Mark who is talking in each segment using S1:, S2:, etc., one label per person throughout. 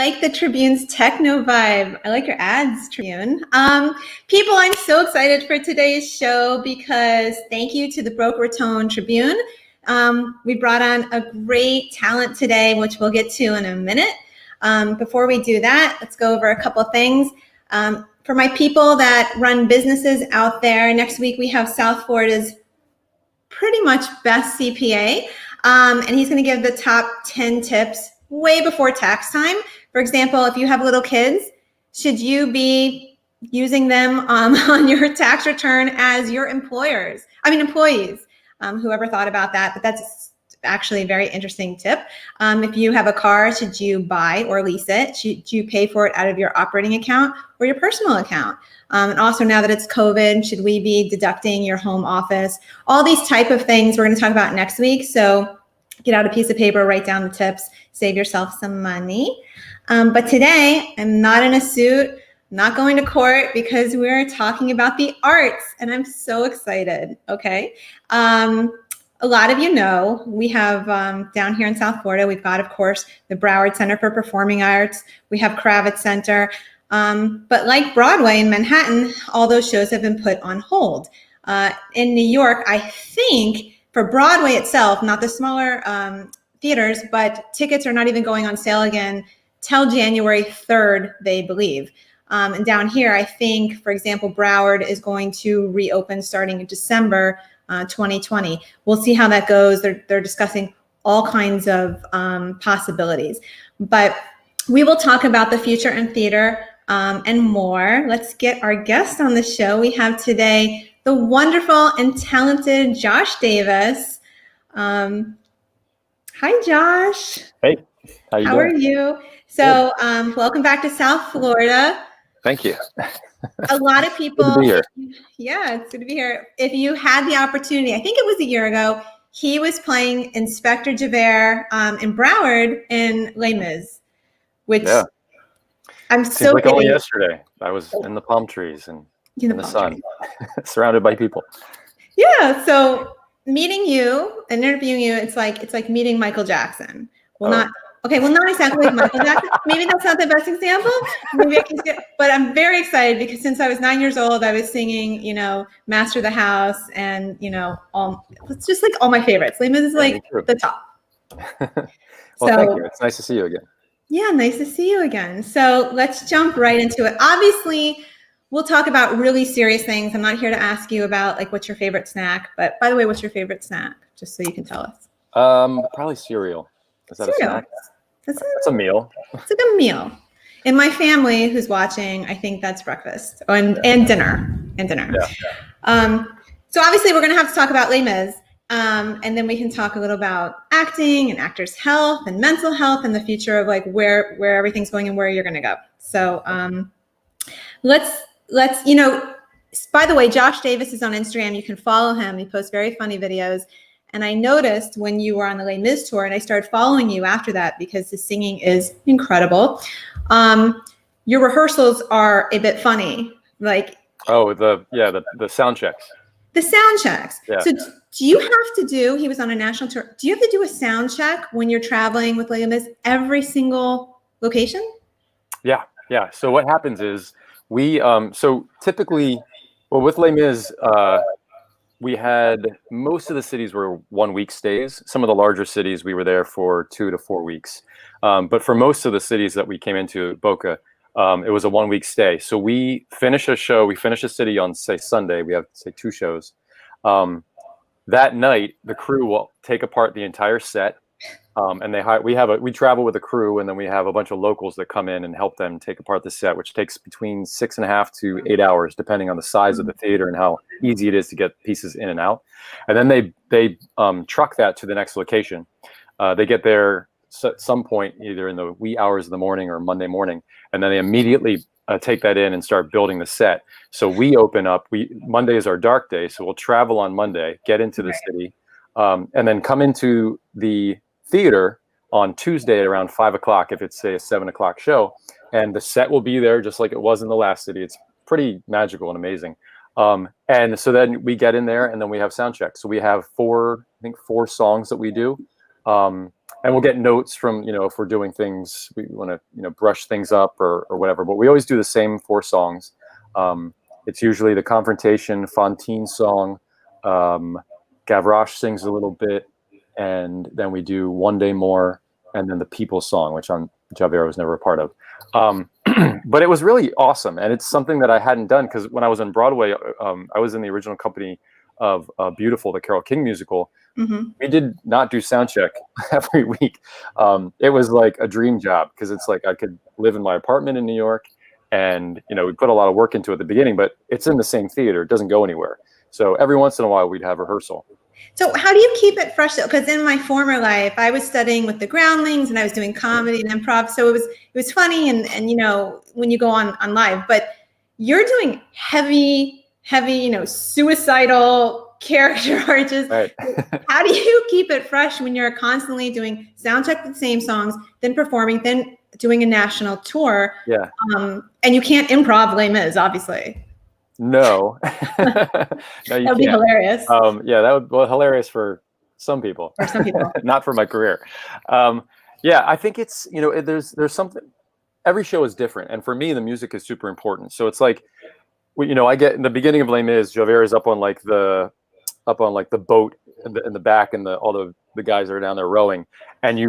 S1: like the Tribune's techno vibe. I like your ads, Tribune. People, I'm so excited for today's show because thank you to the Boca Raton Tribune. We brought on a great talent today, which we'll get to in a minute. Before we do that, let's go over a couple of things. For my people that run businesses out there, next week we have South Florida's pretty much best CPA, and he's going to give the top 10 tips way before tax time. For example, if you have little kids, should you be using them on your tax return as your employees? Whoever thought about that, but that's actually a very interesting tip. If you have a car, should you buy or lease it? Should you pay for it out of your operating account or your personal account? And also, now that it's COVID, should we be deducting your home office? All these type of things we're going to talk about next week. So get out a piece of paper, write down the tips, save yourself some money. But today, I'm not in a suit, not going to court, because we're talking about the arts, and I'm so excited, okay? A lot of you know, we have down here in South Florida, we've got, of course, the Broward Center for Performing Arts. We have Kravitz Center. But like Broadway in Manhattan, all those shows have been put on hold. In New York, I think for Broadway itself, not the smaller theaters, but tickets are not even going on sale again till January 3rd, they believe. And down here, I think, for example, Broward is going to reopen starting in December 2020. We'll see how that goes. They're discussing all kinds of possibilities. But we will talk about the future in theater and more. Let's get our guest on the show. We have today the wonderful and talented Josh Davis. Hi, Josh.
S2: Hey, how
S1: are you? So welcome back to South Florida.
S2: Thank you.
S1: A lot of people.
S2: Good to be here.
S1: Yeah, it's good to be here. If you had the opportunity, I think it was a year ago, he was playing Inspector Javert in Broward in Les Mis, which I'm
S2: so like only yesterday. I was in the palm trees and in the sun, surrounded by people.
S1: Yeah, so meeting you and interviewing you, it's like meeting Michael Jackson. Not exactly like Michael Jackson. Maybe that's not the best example. But I'm very excited because since I was 9 years old, I was singing, Master of the House, and it's just like all my favorites. Les Mis is like the top.
S2: Thank you. It's nice to see you again.
S1: Yeah, nice to see you again. So let's jump right into it. Obviously, we'll talk about really serious things. I'm not here to ask you about like what's your favorite snack, but by the way, what's your favorite snack? Just so you can tell us.
S2: Probably cereal. Is that cereal. A snack? That's a meal.
S1: It's a good meal. In my family who's watching, I think that's breakfast and dinner. Yeah. So obviously we're going to have to talk about Les Mis. And then we can talk a little about acting and actors' health and mental health and the future of like where everything's going and where you're going to go. So let's by the way, Josh Davis is on Instagram. You can follow him. He posts very funny videos. And I noticed when you were on the Les Mis tour, and I started following you after that because the singing is incredible. Your rehearsals are a bit funny. Like the sound checks. The sound checks. Yeah. So do you have to do, he was on a national tour, do you have to do a sound check when you're traveling with Les Mis every single location?
S2: Yeah. So what happens is we, so typically, with Les Mis, we had most of the cities were 1 week stays. Some of the larger cities, we were there for 2 to 4 weeks. But for most of the cities that we came into, Boca, it was a 1 week stay. So we finish a show, we finish a city on, say, Sunday. We have, say, 2 shows. That night, the crew will take apart the entire set. And we travel with a crew, and then we have a bunch of locals that come in and help them take apart the set, which takes between 6.5 to 8 hours, depending on the size of the theater and how easy it is to get pieces in and out. And then they truck that to the next location. They get there at some point, either in the wee hours of the morning or Monday morning, and then they immediately take that in and start building the set. So we open up. Monday is our dark day, so we'll travel on Monday, get into the city, and then come into the theater on Tuesday at around 5 o'clock if it's, say, a 7 o'clock show, and the set will be there just like it was in the last city. It's pretty magical and amazing. And so then we get in there, and then we have sound check. So we have 4 songs that we do, and we'll get notes from, if we're doing things, we want to, brush things up or whatever. But we always do the same 4 songs. It's usually the Confrontation, Fontaine song, Gavroche sings a little bit, and then we do One Day More, and then the People song, which Javert was never a part of. But it was really awesome, and it's something that I hadn't done, because when I was on Broadway, I was in the original company of Beautiful, the Carole King musical.
S1: Mm-hmm.
S2: We did not do sound check every week. It was like a dream job, because it's like I could live in my apartment in New York, and we put a lot of work into it at the beginning, but it's in the same theater. It doesn't go anywhere. So every once in a while we'd have rehearsal.
S1: So how do you keep it fresh though? Because in my former life, I was studying with the Groundlings and I was doing comedy and improv. So it was funny and when you go on live, but you're doing heavy, suicidal character arches.
S2: Right.
S1: How do you keep it fresh when you're constantly doing sound check with the same songs, then performing, then doing a national tour?
S2: Yeah.
S1: And you can't improv Les Mis, obviously.
S2: No. No, you
S1: That would be hilarious.
S2: Yeah, that would be hilarious for some people.
S1: For some people.
S2: Not for my career. Yeah, I think it's, there's something, every show is different. And for me, the music is super important. So it's like, I get in the beginning of Les Mis, Javert is up on like the boat in the back, and all the guys are down there rowing. And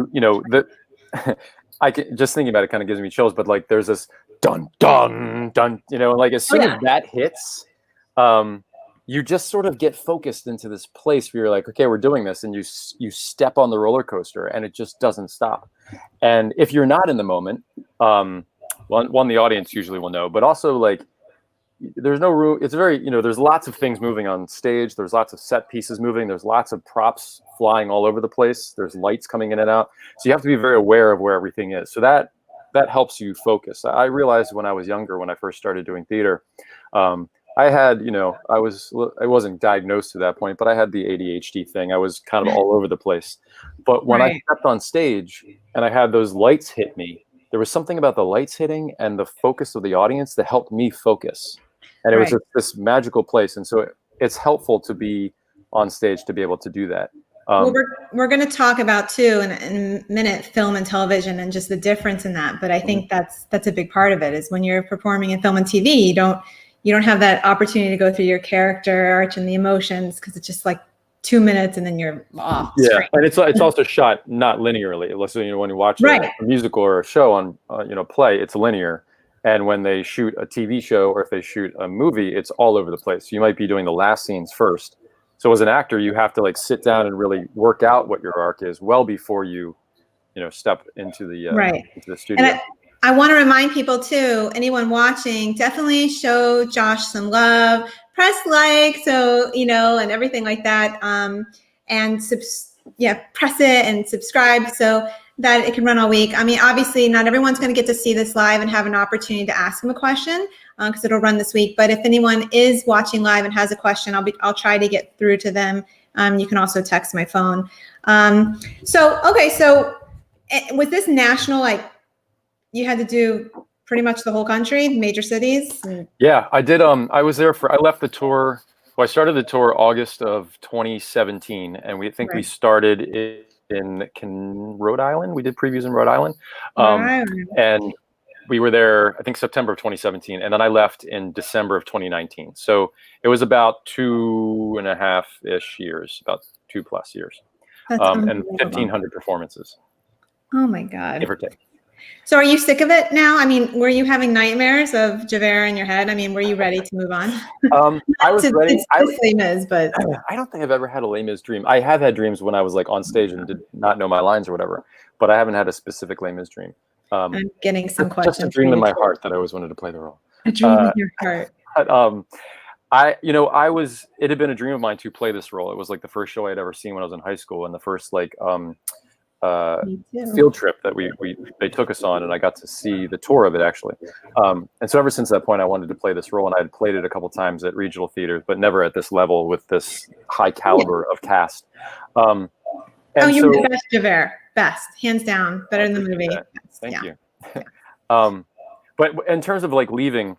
S2: I can, just thinking about it kind of gives me chills, but like there's this dun dun dun, like as soon as that hits, you just sort of get focused into this place where you're like, okay, we're doing this, and you step on the roller coaster, and it just doesn't stop. And if you're not in the moment, one, the audience usually will know, but also like there's no room. It's very, there's lots of things moving on stage. There's lots of set pieces moving. There's lots of props flying all over the place. There's lights coming in and out. So you have to be very aware of where everything is. So that helps you focus. I realized when I was younger, when I first started doing theater, I had, I wasn't diagnosed to that point, but I had the ADHD thing. I was kind of all over the place. But when I stepped on stage and I had those lights hit me, there was something about the lights hitting and the focus of the audience that helped me focus. And it was just this magical place. And so it's helpful to be on stage to be able to do that.
S1: Well, we're going to talk about too in a minute, film and television and just the difference in that. But I think that's a big part of it, is when you're performing in film and TV, you don't have that opportunity to go through your character arch and the emotions, because it's just like 2 minutes and then you're off.
S2: Yeah,
S1: screen.
S2: and it's also shot not linearly. So when you watch a musical or a show on play, it's linear. And when they shoot a TV show or if they shoot a movie, it's all over the place. You might be doing the last scenes first. So as an actor, you have to like sit down and really work out what your arc is well before you step into the into the studio.
S1: And I want to remind people too, anyone watching, definitely show Josh some love, press like, so and everything like that, and press it and subscribe so that it can run all week. I mean, obviously, not everyone's going to get to see this live and have an opportunity to ask him a question, because it'll run this week. But if anyone is watching live and has a question, I'll try to get through to them. You can also text my phone. So with this national, like, you had to do pretty much the whole country, major cities.
S2: Yeah, I did. I was there I left the tour. Well, I started the tour August of 2017, and we started in Rhode Island. We did previews in Rhode Island. And we were there, I think, September of 2017. And then I left in December of 2019. So it was about 2.5-ish years, about 2+ years.
S1: That's
S2: and 1,500 performances.
S1: Oh my God.
S2: Give or take.
S1: So are you sick of it now? I mean, were you having nightmares of Javert in your head? I mean, were you ready to move on?
S2: I was ready.
S1: Les Mis, but
S2: I don't think I've ever had a Les Mis dream. I have had dreams when I was like on stage and did not know my lines or whatever, but I haven't had a specific Les Mis dream.
S1: I'm getting some questions.
S2: Just a dream in my heart that I always wanted to play the role.
S1: A dream in your heart.
S2: But, it had been a dream of mine to play this role. It was like the first show I had ever seen when I was in high school, and the first field trip that they took us on, and I got to see the tour of it actually. And so ever since that point, I wanted to play this role, and I had played it a couple times at regional theaters, but never at this level with this high caliber of cast.
S1: You were the best Javert, best, hands down, better than the movie.
S2: Thank you. But in terms of like leaving,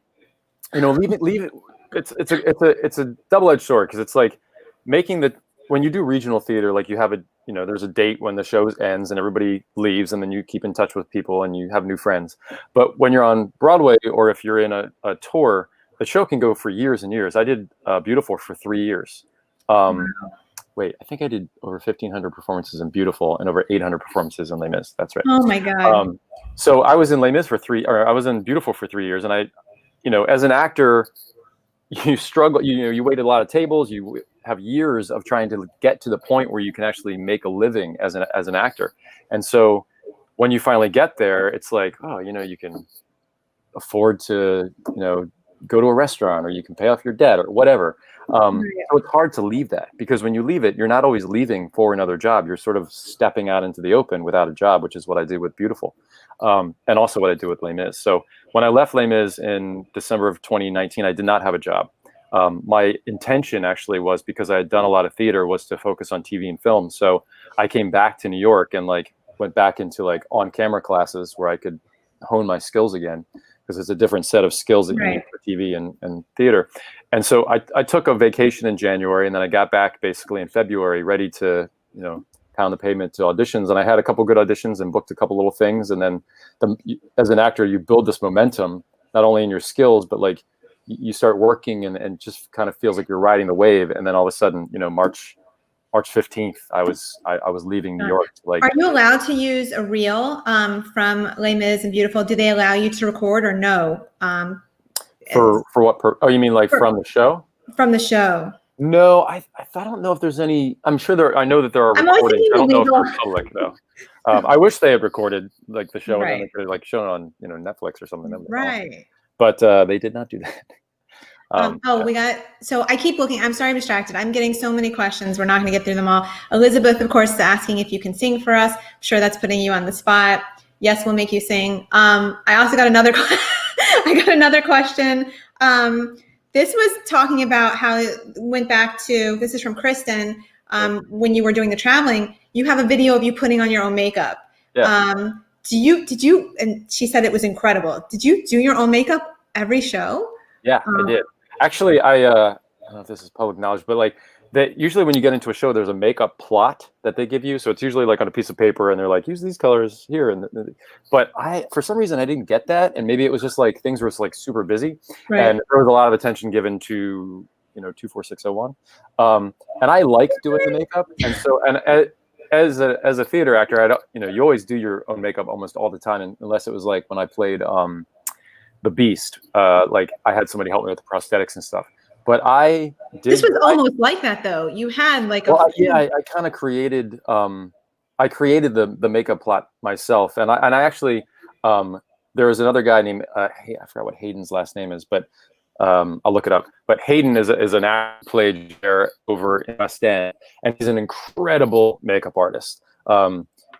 S2: leave it. It's a double-edged sword, because it's like when you do regional theater, like you have there's a date when the show ends and everybody leaves, and then you keep in touch with people and you have new friends. But when you're on Broadway, or if you're in a tour, the show can go for years and years. I did Beautiful for 3 years. Wait, I think I did over 1,500 performances in Beautiful and over 800 performances in Les Mis. That's right.
S1: Oh my God.
S2: So I was in Les Mis I was in Beautiful for 3 years, and I, as an actor, you struggle. You wait a lot of tables. You have years of trying to get to the point where you can actually make a living as an actor. And so when you finally get there, it's like, oh, you can afford to, go to a restaurant, or you can pay off your debt or whatever. So it's hard to leave that, because when you leave it, you're not always leaving for another job. You're sort of stepping out into the open without a job, which is what I did with Beautiful. And also what I did with Les Mis. So when I left Les Mis in December of 2019, I did not have a job. My intention actually was, because I had done a lot of theater, was to focus on TV and film. So I came back to New York and went back into on-camera classes where I could hone my skills again, because it's a different set of skills that you need for TV and theater. And so I took a vacation in January, and then I got back basically in February, ready to, pound the pavement to auditions. And I had a couple good auditions and booked a couple little things. And then as an actor, you build this momentum, not only in your skills, but you start working, and just kind of feels like you're riding the wave. And then all of a sudden, March 15th, I was leaving New York.
S1: Are you allowed to use a reel from Les Mis and Beautiful? Do they allow you to record, or no?
S2: For what? Oh, you mean from the show? From the show. No, I don't know if there's any. I'm sure I know that there are recordings. I don't know if they're public though. I wish they had recorded the show, and then they could have shown it on Netflix or something.
S1: Right.
S2: But they did not do that.
S1: So I keep looking. I'm sorry, I'm distracted. I'm getting so many questions. We're not going to get through them all. Elizabeth, of course, is asking if you can sing for us. I'm sure that's putting you on the spot. Yes, we'll make you sing. I also got another. I got another question. This was talking about how it went back to. This is from Kristen. When you were doing the traveling, you have a video of you putting on your own makeup.
S2: Yeah.
S1: Did you? And she said it was incredible. Did you do your own makeup every show?
S2: Yeah, I did. Actually, I don't know if this is public knowledge, but that usually when you get into a show, there's a makeup plot that they give you. So it's usually on a piece of paper, and they're like, use these colors here. But for some reason, I didn't get that, and maybe it was just things were super busy, and there was a lot of attention given to 24601. And I like doing the makeup, and so as a theater actor, I don't you always do your own makeup almost all the time, unless it was when I played the Beast. I had somebody help me with the prosthetics and stuff. But I did.
S1: This was almost like that, though. You had I
S2: kind of created. I created the makeup plot myself, and I actually there was another guy named I forgot what Hayden's last name is, but I'll look it up. But Hayden is an actor who played Javert over in West End, and he's an incredible makeup artist.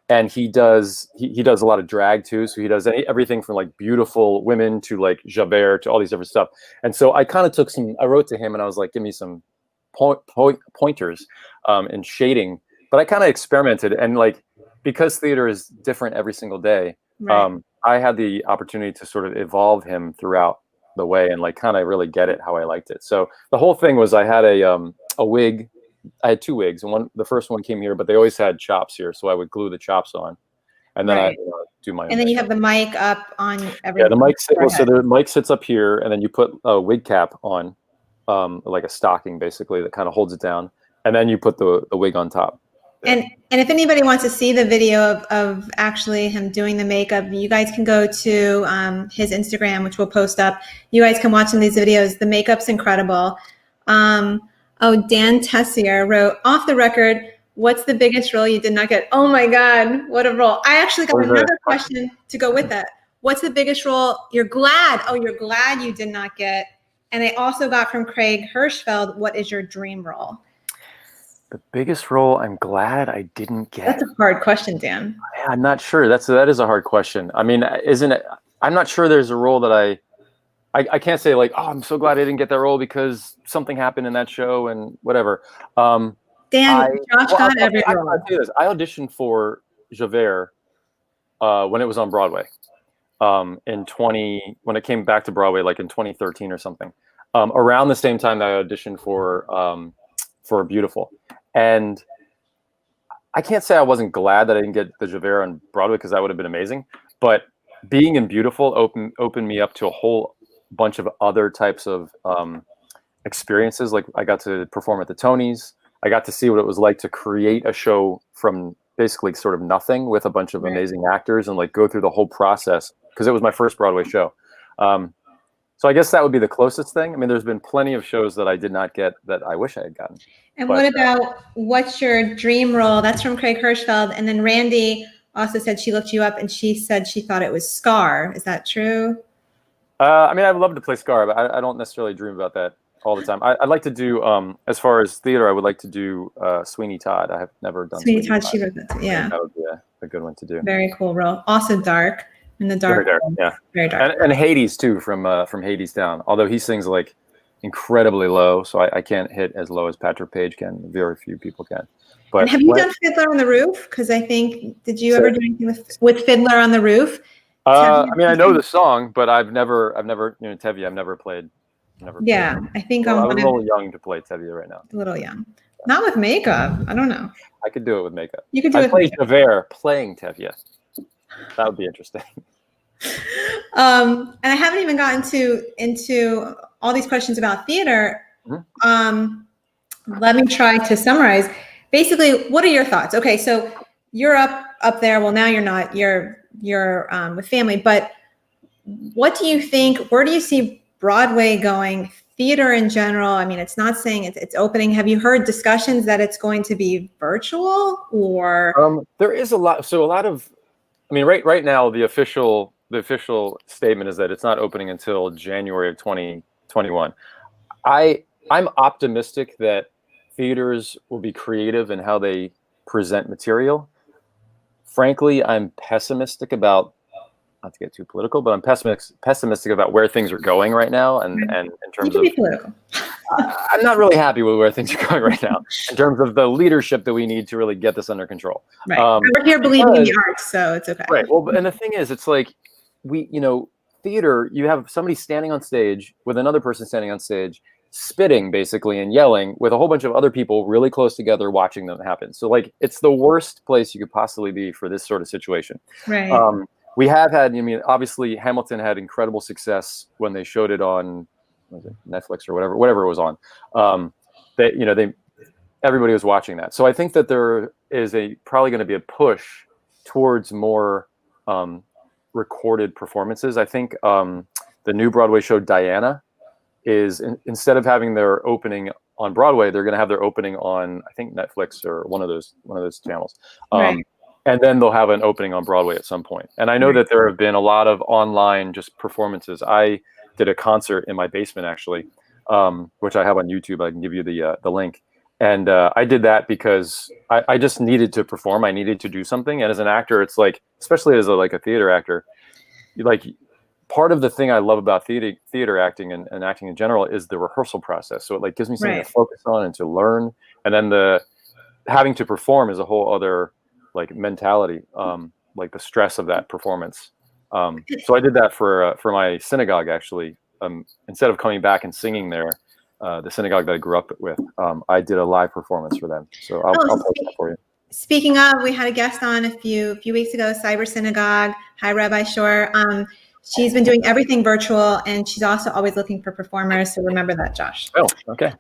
S2: And he does a lot of drag too. So he does everything from beautiful women to Javert to all these different stuff. And so I kind of I wrote to him and I was like, give me some pointers in shading. But I kind of experimented, and because theater is different every single day, I had the opportunity to sort of evolve him throughout the way and kind of really get it how I liked it. So the whole thing was I had a wig. I had 2 wigs, and the first one came here, but they always had chops here, so I would glue the chops on, and then I do my.
S1: And then you have the mic up on every.
S2: Yeah, the mic. So the mic sits up here, and then you put a wig cap on, like a stocking, basically, that kind of holds it down, and then you put the wig on top.
S1: And if anybody wants to see the video of actually him doing the makeup, you guys can go to his Instagram, which we'll post up. You guys can watch some of these videos. The makeup's incredible. Dan Tessier wrote, off the record, what's the biggest role you did not get? Oh my God, what a role. I actually got another question to go with that. What's the biggest role you're glad you did not get? And I also got from Craig Hirschfeld, what is your dream role?
S2: The biggest role I'm glad I didn't get.
S1: That's a hard question, Dan.
S2: I'm not sure. That is a hard question. I mean, isn't it? I'm not sure there's a role that I can't say I'm so glad I didn't get that role because something happened in that show and whatever.
S1: Dan, Josh got every role.
S2: I'll tell you this. I auditioned for Javert when it was on Broadway when it came back to Broadway, in 2013 or something. Around the same time that I auditioned for Beautiful. And I can't say I wasn't glad that I didn't get the Javert on Broadway because that would have been amazing. But being in Beautiful opened me up to a whole bunch of other types of experiences. Like I got to perform at the Tonys. I got to see what it was like to create a show from basically sort of nothing with a bunch of amazing actors and like go through the whole process because it was my first Broadway show. So I guess that would be the closest thing. I mean, there's been plenty of shows that I did not get that I wish I had gotten.
S1: And what about what's your dream role? That's from Craig Hirschfeld. And then Randy also said she looked you up and she said she thought it was Scar. Is that true?
S2: I mean, I'd love to play Scar, but I don't necessarily dream about that all the time. I'd like to do, as far as theater, I would like to do Sweeney Todd. I have never done
S1: Sweeney Todd. She wrote that too. Yeah.
S2: That would be a good one to do.
S1: Very cool role. Also dark. In the dark.
S2: Very dark, yeah.
S1: Very dark.
S2: And Hades too, from Hades Down. Although he sings like incredibly low, so I can't hit as low as Patrick Page can. Very few people can. But
S1: and have you done Fiddler on the Roof? Because I think, did you ever do anything with Fiddler on the Roof?
S2: I mean, I know the song, but I've never, Tevye, I've never played.
S1: Yeah, I think
S2: I'm a little young to play Tevye right now.
S1: A little young. Not with makeup. I don't know.
S2: I could do it with makeup.
S1: You could do it. I
S2: play Javert playing Tevye. That would be interesting.
S1: And I haven't even gotten into all these questions about theater. Let me try to summarize. Basically, what are your thoughts? Okay, so you're up there. Well, now you're not. You're with family. But what do you think? Where do you see Broadway going? Theater in general. I mean, it's not saying it's opening. Have you heard discussions that it's going to be virtual or?
S2: There is a lot. So a lot of. I mean, right now the official statement is that it's not opening until January of 2021. I'm optimistic that theaters will be creative in how they present material. Frankly, I'm pessimistic about, not to get too political, but I'm pessimistic about where things are going right now. And in terms of,
S1: political.
S2: I'm not really happy with where things are going right now in terms of the leadership that we need to really get this under control.
S1: Right. We're here believing in the arts, so it's okay.
S2: Right. Well, and the thing is, it's like theater, you have somebody standing on stage with another person standing on stage, spitting basically and yelling with a whole bunch of other people really close together watching them happen. So like, it's the worst place you could possibly be for this sort of situation.
S1: Right.
S2: We have had, obviously Hamilton had incredible success when they showed it on Netflix or whatever it was on. Everybody was watching that. So I think that there is probably going to be a push towards more recorded performances. I think the new Broadway show Diana is instead of having their opening on Broadway, they're going to have their opening on, I think, Netflix or one of those channels.
S1: Right.
S2: And then they'll have an opening on Broadway at some point. And I know that there have been a lot of online just performances. I did a concert in my basement actually, which I have on YouTube. I can give you the link. And I did that because I just needed to perform. I needed to do something. And as an actor, it's like, especially as a theater actor, part of the thing I love about theater acting and acting in general is the rehearsal process. So it gives me something to focus on and to learn. And then the having to perform is a whole other mentality, the stress of that performance. So I did that for my synagogue actually. Instead of coming back and singing there, the synagogue that I grew up with, I did a live performance for them. So I'll post that for you.
S1: Speaking of, we had a guest on a few weeks ago, Cyber Synagogue. Hi, Rabbi Shore. She's been doing everything virtual, and she's also always looking for performers. So remember that, Josh.
S2: Oh, okay.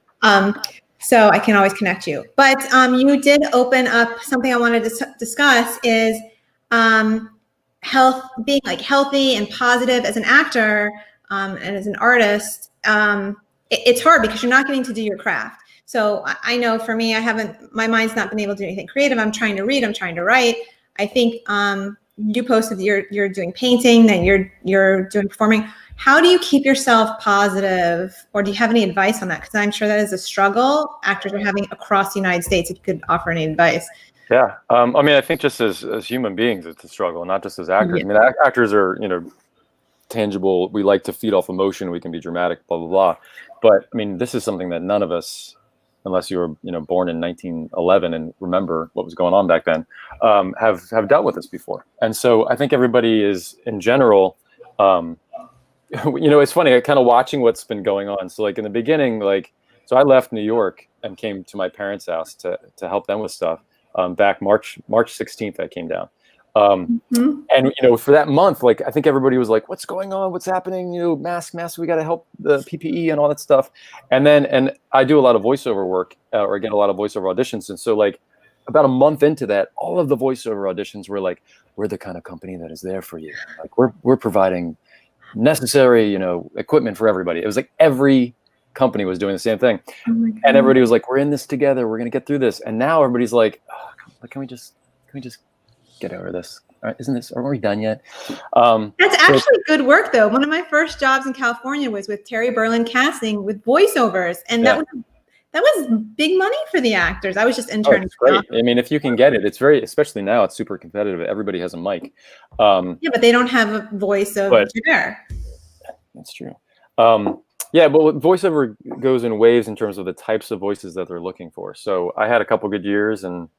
S1: So I can always connect you. But you did open up something I wanted to discuss is health, being healthy and positive as an actor and as an artist. It's hard because you're not getting to do your craft. So I know for me, my mind's not been able to do anything creative. I'm trying to read, I'm trying to write. I think you posted you're doing painting, that you're doing performing. How do you keep yourself positive, or do you have any advice on that? Because I'm sure that is a struggle actors are having across the United States. If you could offer any advice.
S2: Yeah, I think just as human beings, it's a struggle, not just as actors. Yeah. I mean, actors are tangible. We like to feed off emotion. We can be dramatic, blah blah blah. But I mean, this is something that none of us, unless you were born in 1911 and remember what was going on back then, have dealt with this before. And so I think everybody is in general. It's funny, kind of watching what's been going on. So in the beginning, so I left New York and came to my parents' house to help them with stuff. back March 16th. I came down.
S1: Mhm.
S2: And, you know, for that month, like, I think everybody was like, what's going on? What's happening? You know, mask, we got to help the PPE and all that stuff. And I do a lot of voiceover work, or I get a lot of voiceover auditions. And so, like, about a month into that, all of the voiceover auditions were like, we're the kind of company that is there for you. Like, we're providing necessary, you know, equipment for everybody. It was like every company was doing the same thing.
S1: Oh my
S2: And
S1: God.
S2: everybody was like, we're in this together. We're going to get through this. And now everybody's like, oh, can we just get over this? Aren't we done yet?
S1: That's actually good work, though. One of my first jobs in California was with Terry Berlin Casting with voiceovers, and that was big money for the actors. I was just interning.
S2: It's great. I mean, if you can get it, it's very, especially now, it's super competitive. Everybody has a mic.
S1: Yeah, but they don't have a voice of Javert.
S2: That's true. Yeah, but voiceover goes in waves in terms of the types of voices that they're looking for. So I had a couple good years, and,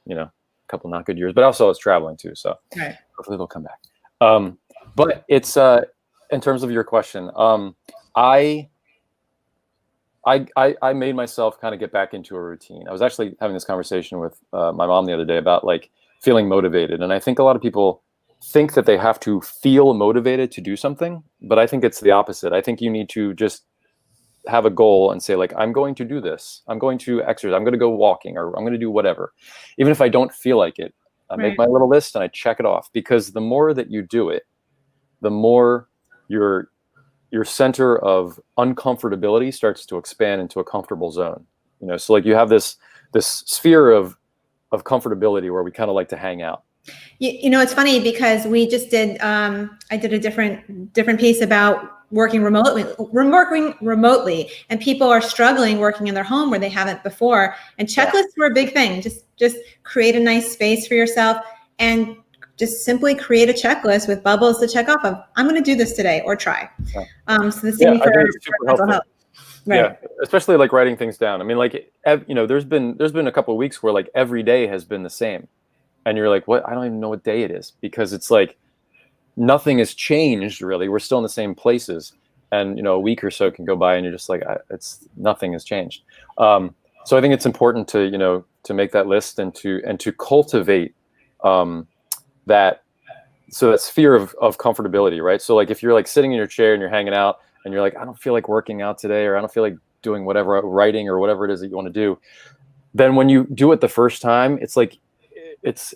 S2: you know, a couple not good years, but also I was traveling too. So hopefully they'll come back. But it's in terms of your question, I made myself kind of get back into a routine. I was actually having this conversation with my mom the other day about, like, feeling motivated. And I think a lot of people think that they have to feel motivated to do something, but I think it's the opposite. I think you need to just have a goal and say, like, I'm going to do this. I'm going to exercise. I'm going to go walking, or I'm going to do whatever. Even if I don't feel like it, I make my little list and I check it off, because the more that you do it, the more your center of uncomfortability starts to expand into a comfortable zone. You know, so, like, you have this sphere of comfortability where we kind of like to hang out.
S1: You know, it's funny because we just did, I did a different piece about working remotely, and people are struggling working in their home where they haven't before. And checklists were a big thing. Just create a nice space for yourself and just simply create a checklist with bubbles to check off of. I'm going to do this today, or try. So the same for mental health. Right.
S2: Yeah, especially, like, writing things down. I mean, like, you know, there's been a couple of weeks where, like, every day has been the same. And you're like, what? I don't even know what day it is, because it's like nothing has changed really. We're still in the same places, and, you know, a week or so can go by, and you're just like, nothing has changed. So I think it's important to, you know, to make that list and to cultivate that sphere of comfortability, right? So, like, if you're, like, sitting in your chair and you're hanging out and you're like, I don't feel like working out today, or I don't feel like doing whatever, writing or whatever it is that you want to do, then when you do it the first time, it's like this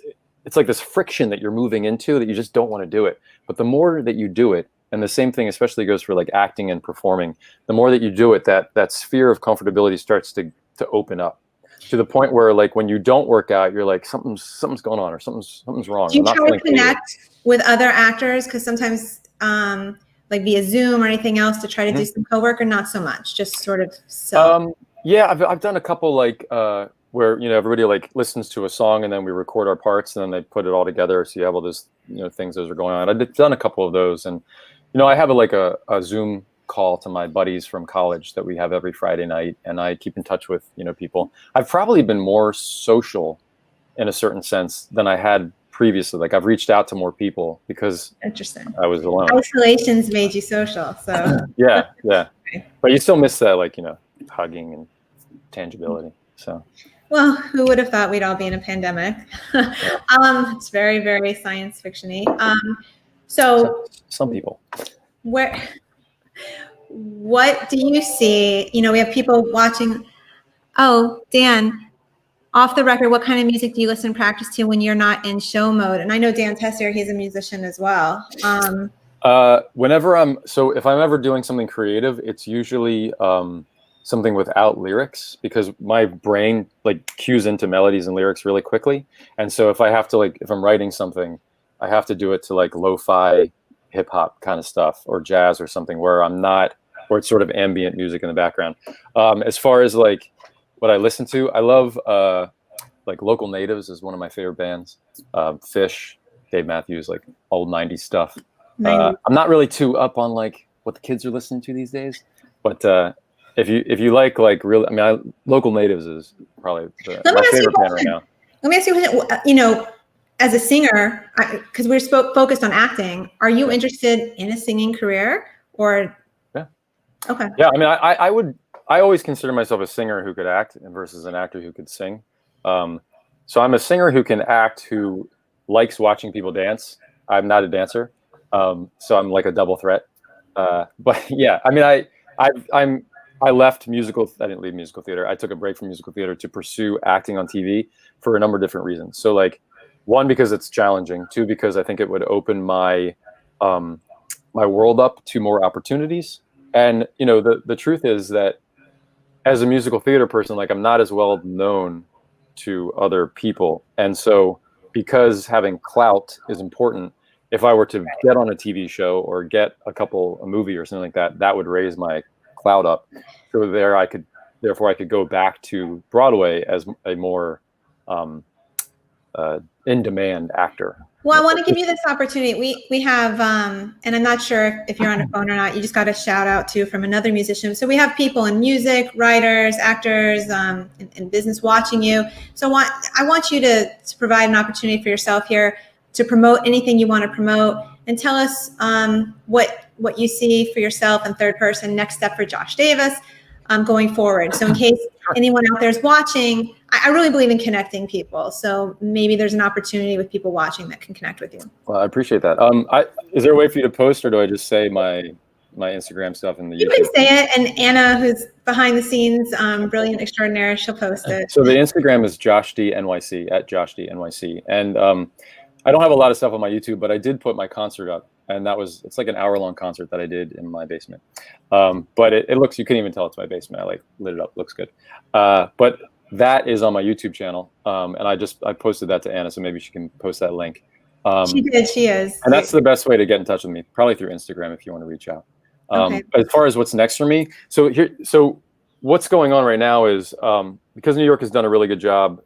S2: friction that you're moving into that you just don't want to do it. But the more that you do it, and the same thing especially goes for, like, acting and performing, the more that you do it, that sphere of comfortability starts to open up to the point where, like, when you don't work out, you're like, something's going on, or something's wrong.
S1: Do you try to connect with other actors? Because sometimes, like, via Zoom or anything else, to try to do some co-work, or not so much, just sort of self?
S2: Yeah, I've done a couple, like, where, you know, everybody, like, listens to a song and then we record our parts and then they put it all together. So you have all those, you know, things that are going on. I've done a couple of those, and, you know, I have a Zoom call to my buddies from college that we have every Friday night, and I keep in touch with, you know, people. I've probably been more social in a certain sense than I had previously. Like, I've reached out to more people because I was alone.
S1: Isolation's made you social, so.
S2: Yeah. But you still miss that, like, you know, hugging and tangibility. So.
S1: Well, who would have thought we'd all be in a pandemic? It's very, very science fiction-y. So
S2: some people.
S1: What do you see? You know, we have people watching. Oh, Dan, off the record, what kind of music do you listen and practice to when you're not in show mode? And I know Dan Tessier, he's a musician as well.
S2: If I'm ever doing something creative, it's usually something without lyrics, because my brain, like, cues into melodies and lyrics really quickly. And so if I have to, like, if I'm writing something, I have to do it to, like, lo-fi hip hop kind of stuff, or jazz or something, where it's sort of ambient music in the background. As far as, like, what I listen to, I love like Local Natives is one of my favorite bands. Fish, Dave Matthews, like old 90s stuff. I'm not really too up on, like, what the kids are listening to these days, but if you like real, I mean, Local Natives is probably my favorite band right now.
S1: Let me ask you, you know, as a singer, because we're focused on acting, are you interested in a singing career, or?
S2: Yeah.
S1: Okay.
S2: Yeah, I mean, I always consider myself a singer who could act versus an actor who could sing. So I'm a singer who can act, who likes watching people dance. I'm not a dancer, so I'm like a double threat. But yeah, I mean, I left musical. I didn't leave musical theater. I took a break from musical theater to pursue acting on TV for a number of different reasons. So like, one, because it's challenging. Two, because I think it would open my my world up to more opportunities. And you know, the truth is that as a musical theater person, like I'm not as well known to other people, and so because having clout is important, if I were to get on a TV show or get a movie or something like that, that would raise my clout up. So therefore I could go back to Broadway as a more in-demand actor.
S1: Well, I want to give you this opportunity. We have, and I'm not sure if you're on a phone or not. You just got a shout out too from another musician. So we have people in music, writers, actors, in business watching you. So I want you to provide an opportunity for yourself here to promote anything you want to promote, and tell us what you see for yourself in third person, next step for Josh Davis going forward. So in case anyone out there is watching, I really believe in connecting people. So maybe there's an opportunity with people watching that can connect with you.
S2: Well, I appreciate that. Is there a way for you to post, or do I just say my Instagram stuff in the YouTube?
S1: You can say it, and Anna, who's behind the scenes, brilliant extraordinaire, she'll post it.
S2: So the Instagram is JoshDNYC, at JoshDNYC. And I don't have a lot of stuff on my YouTube, but I did put my concert up. And it's like an hour-long concert that I did in my basement. But it looks, you can't even tell it's my basement. I like lit it up, looks good. But that is on my YouTube channel. And I posted that to Anna, so maybe she can post that link.
S1: She is.
S2: And that's the best way to get in touch with me, probably through Instagram if you want to reach out.
S1: Okay.
S2: As far as what's next for me, so what's going on right now is, because New York has done a really good job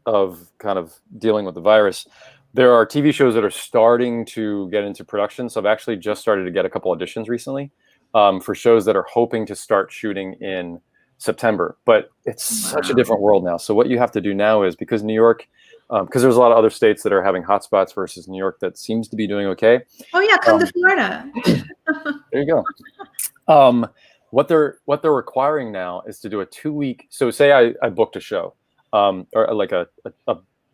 S2: of kind of dealing with the virus, there are TV shows that are starting to get into production. So I've actually just started to get a couple auditions recently for shows that are hoping to start shooting in September. But it's such a different world now. So what you have to do now is, because New York, because there's a lot of other states that are having hotspots versus New York that seems to be doing okay.
S1: Oh yeah, come to Florida.
S2: There you go. What they're requiring now is to do a 2-week. So say I booked a show, or like a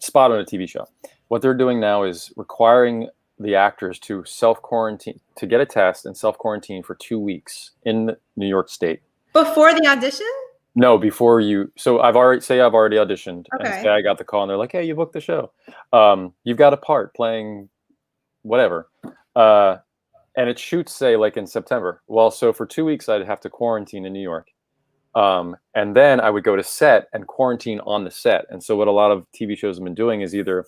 S2: spot on a TV show. What they're doing now is requiring the actors to self-quarantine, to get a test and self-quarantine for 2 weeks in New York State.
S1: Before the audition?
S2: No, before you. So I've already auditioned,
S1: okay,
S2: and say I got the call, and they're like, "Hey, you booked the show. You've got a part playing whatever," and it shoots, say, like in September. Well, so for 2 weeks I'd have to quarantine in New York. And then I would go to set and quarantine on the set. And so what a lot of TV shows have been doing is either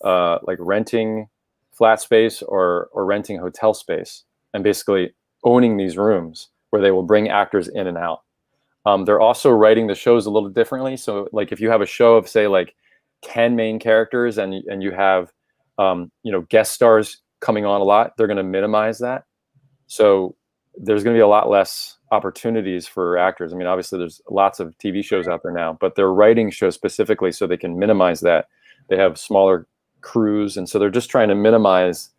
S2: like renting flat space or renting hotel space, and basically owning these rooms where they will bring actors in and out. They're also writing the shows a little differently. So like if you have a show of, say, like 10 main characters and you have guest stars coming on a lot, they're going to minimize that. So there's going to be a lot less opportunities for actors. I mean, obviously there's lots of TV shows out there now, but they're writing shows specifically so they can minimize that. They have smaller crews, and so they're just trying to minimize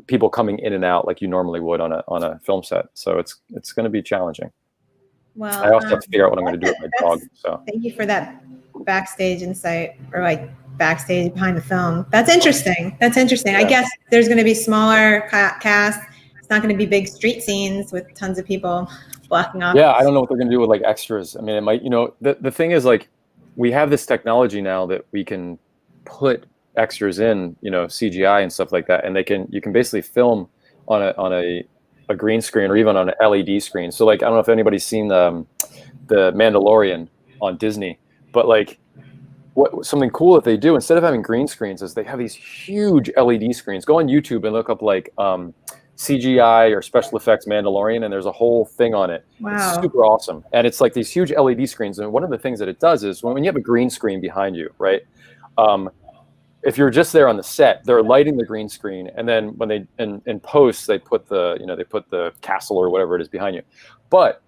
S2: people coming in and out like you normally would on a film set. So it's going to be challenging.
S1: Well,
S2: I also have to figure out what I'm going to do with my dog. So
S1: thank you for that backstage insight, or like backstage behind the film. That's interesting. Yeah. I guess there's going to be smaller cast. It's not going to be big street scenes with tons of people blocking off.
S2: Yeah, I don't know what they're going to do with like extras. I mean, it might, the thing is, like, we have this technology now that we can put extras in, CGI and stuff like that, and you can basically film on a green screen or even on an LED screen. So like, I don't know if anybody's seen the Mandalorian on Disney, but like something cool that they do, instead of having green screens, is they have these huge LED screens. Go on YouTube and look up like CGI or special effects Mandalorian, and there's a whole thing on it.
S1: Wow.
S2: It's super awesome. And it's like these huge LED screens. And one of the things that it does is when you have a green screen behind you, right? If you're just there on the set, they're lighting the green screen, and then when they in post, they put the castle or whatever it is behind you. But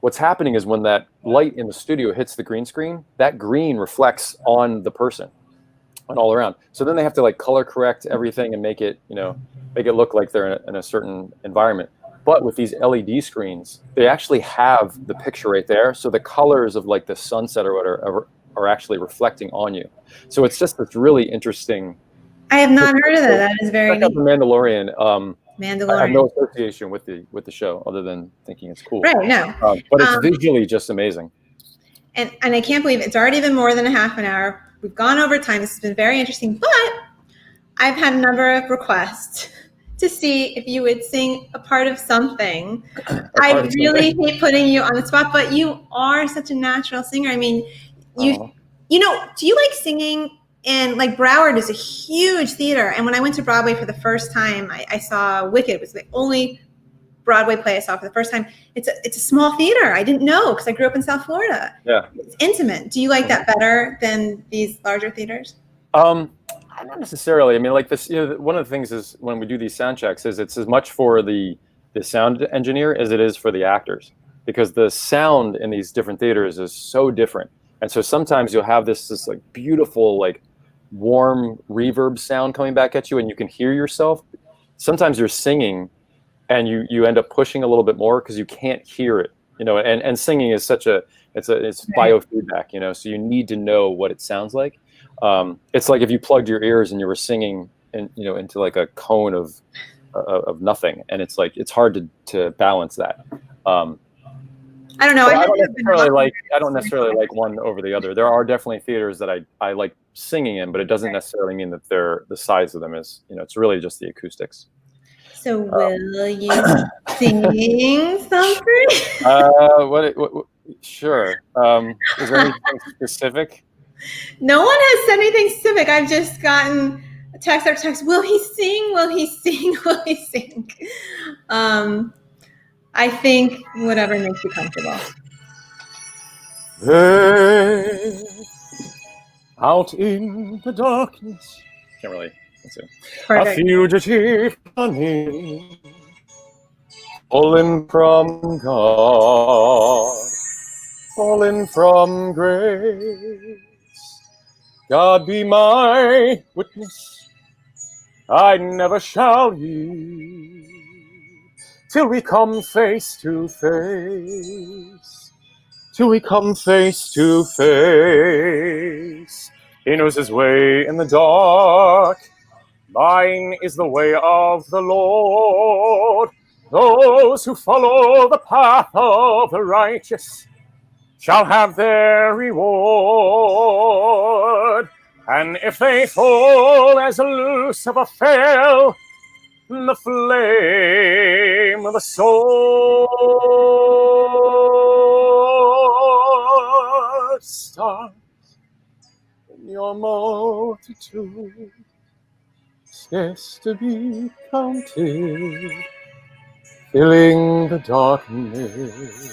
S2: what's happening is when that light in the studio hits the green screen, that green reflects on the person and all around. So then they have to like color correct everything and make it look like they're in a certain environment. But with these LED screens, they actually have the picture right there. So the colors of like the sunset or are actually reflecting on you. So it's really interesting.
S1: I have not heard of that. That is very
S2: check out
S1: neat.
S2: The Mandalorian.
S1: Mandalorian.
S2: I have no association with the show other than thinking it's cool.
S1: Right, no.
S2: But it's visually just amazing.
S1: And I can't believe it's already been more than a half an hour. We've gone over time. This has been very interesting, but I've had a number of requests to see if you would sing a part of something. I really hate putting you on the spot, but you are such a natural singer. I mean, you know, do you like singing? And like Broward is a huge theater. And when I went to Broadway for the first time, I saw Wicked. It was the only Broadway play I saw for the first time. It's a small theater. I didn't know because I grew up in South Florida.
S2: Yeah.
S1: It's intimate. Do you like that better than these larger theaters?
S2: Not necessarily. I mean, like this, one of the things is when we do these sound checks is it's as much for the sound engineer as it is for the actors, because the sound in these different theaters is so different. And so sometimes you'll have this like beautiful, like warm reverb sound coming back at you and you can hear yourself. Sometimes you're singing and you end up pushing a little bit more because you can't hear it, and singing is it's biofeedback, so you need to know what it sounds like. It's like if you plugged your ears and you were singing into like a cone of nothing, and it's like it's hard to balance that.
S1: I don't know.
S2: I don't necessarily like one over the other. There are definitely theaters that I like singing in, but it doesn't necessarily mean that they're the size of them is, it's really just the acoustics.
S1: So will you sing something?
S2: What sure. Is there anything specific?
S1: No one has said anything specific. I've just gotten text after text. Will he sing? Will he sing? Will he sing? I think whatever makes you comfortable.
S2: Hey, out in the darkness. Can't really. Let's see.
S1: Perfect.
S2: A fugitive running, fallen from God, fallen from grace. God be my witness, I never shall yield till we come face to face, till we come face to face. He knows his way in the dark, mine is the way of the Lord. Those who follow the path of the righteous shall have their reward. And if they fall as Lucifer fell, the flame of the sword starts in your multitude, scarce to be counted, filling the darkness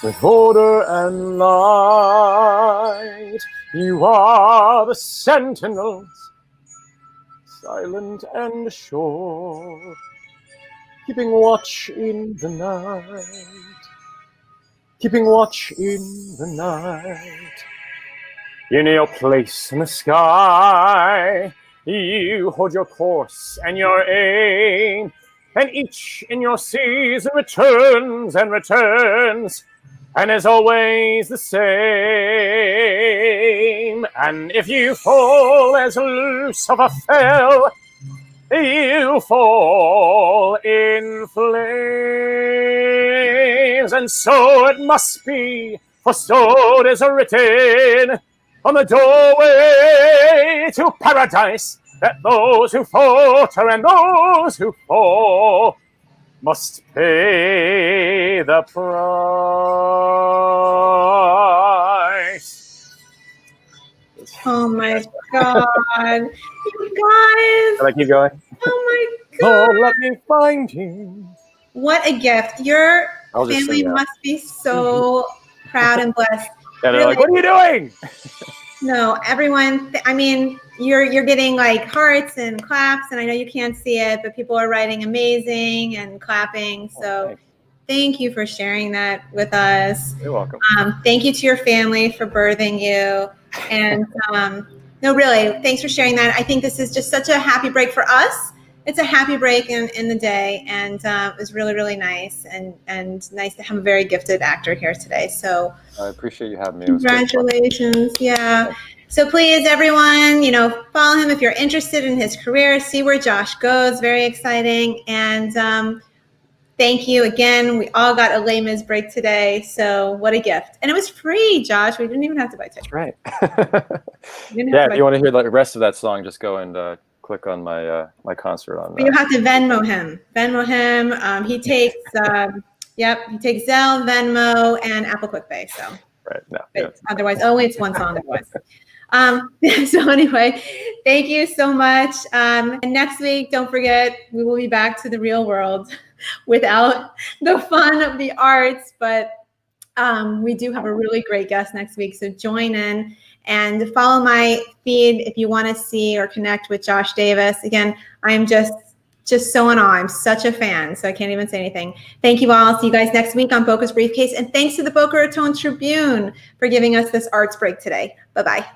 S2: with order and light. You are the sentinels, silent and sure, keeping watch in the night, keeping watch in the night. In your place in the sky, you hold your course and your aim, and each in your season returns and returns, and is always the same. And if you fall as Lucifer fell, you fall in flames. And so it must be, for so it is written on the doorway to paradise, that those who falter and those who fall must pay the price.
S1: Oh my God. You guys.
S2: Can I keep going?
S1: Oh my God.
S2: Oh, let me find you.
S1: What a gift. Your family must be so proud and blessed.
S2: Yeah, they're like, what are you doing?
S1: No, everyone, I mean, you're getting like hearts and claps, and I know you can't see it, but people are writing amazing and clapping. So thank you for sharing that with us.
S2: You're welcome.
S1: Thank you to your family for birthing you. And no, really, thanks for sharing that. I think this is just such a happy break for us it's a happy break in the day, and it was really, really nice, and nice to have a very gifted actor here today. So
S2: I appreciate you having me. It was great.
S1: congratulations. Yeah. So please, everyone, follow him if you're interested in his career. See where Josh goes. Very exciting. And thank you again. We all got a Les Mis break today. So what a gift. And it was free, Josh. We didn't even have to buy tickets.
S2: That's right. Yeah, if you want to hear the rest of that song, just go and click on my my concert on.
S1: You have to Venmo him. Venmo him. He takes he takes Zelle, Venmo, and Apple QuickPay. So
S2: right. No.
S1: Otherwise, it's one song. Otherwise. So anyway, thank you so much. And next week, don't forget, we will be back to the real world without the fun of the arts, but we do have a really great guest next week. So join in and follow my feed if you want to see or connect with Josh Davis. Again, I'm just so in awe. I'm such a fan, so I can't even say anything. Thank you all. See you guys next week on Boca's Briefcase. And thanks to the Boca Raton Tribune for giving us this arts break today. Bye-bye.